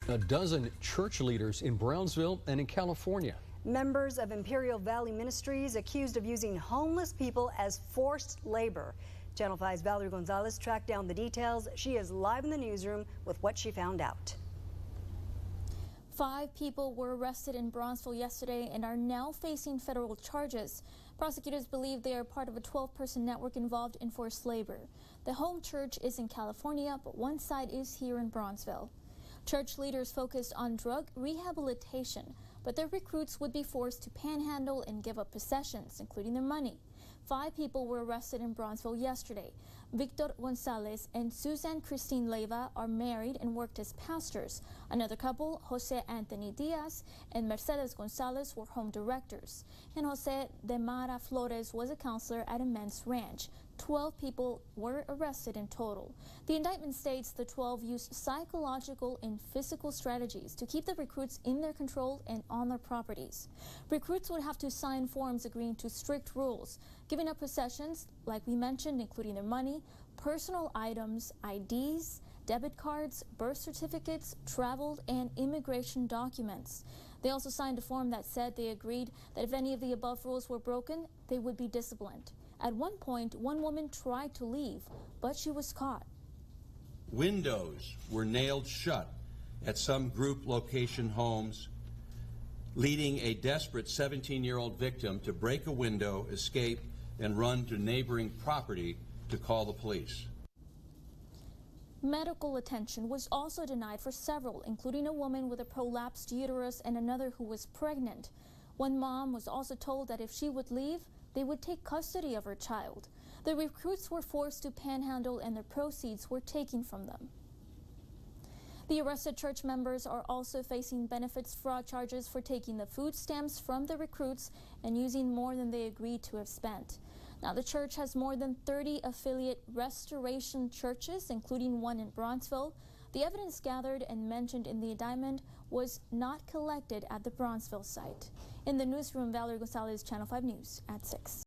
A dozen church leaders in Brownsville and in California. Members of Imperial Valley Ministries accused of using homeless people as forced labor. Channel 5's Valerie Gonzalez tracked down the details. She is live in the newsroom with what she found out. 5 people were arrested in Brownsville yesterday and are now facing federal charges. Prosecutors believe they are part of a 12-person network involved in forced labor. The home church is in California, but one side is here in Brownsville. Church leaders focused on drug rehabilitation, but their recruits would be forced to panhandle and give up possessions, including their money. 5 people were arrested in Brownsville yesterday. Victor Gonzalez and Susan Christine Leiva are married and worked as pastors. Another couple, Jose Anthony Diaz and Mercedes Gonzalez, were home directors. And Jose de Mara Flores was a counselor at a men's ranch. 12 people were arrested in total. The indictment states the 12 used psychological and physical strategies to keep the recruits in their control and on their properties. Recruits would have to sign forms agreeing to strict rules, giving up possessions, like we mentioned, including their money, personal items, IDs, debit cards, birth certificates, travel, and immigration documents. They also signed a form that said they agreed that if any of the above rules were broken, they would be disciplined. At one point, one woman tried to leave, but she was caught. Windows were nailed shut at some group location homes, leading a desperate 17-year-old victim to break a window, escape, and run to neighboring property to call the police. Medical attention was also denied for several, including a woman with a prolapsed uterus and another who was pregnant. One mom was also told that if she would leave, they would take custody of her child. The recruits were forced to panhandle and their proceeds were taken from them. The arrested church members are also facing benefits fraud charges for taking the food stamps from the recruits and using more than they agreed to have spent. Now, the church has more than 30 affiliate restoration churches, including one in Brownsville. The evidence gathered and mentioned in the indictment was not collected at the Brownsville site. In the newsroom, Valerie Gonzalez, Channel 5 News at 6.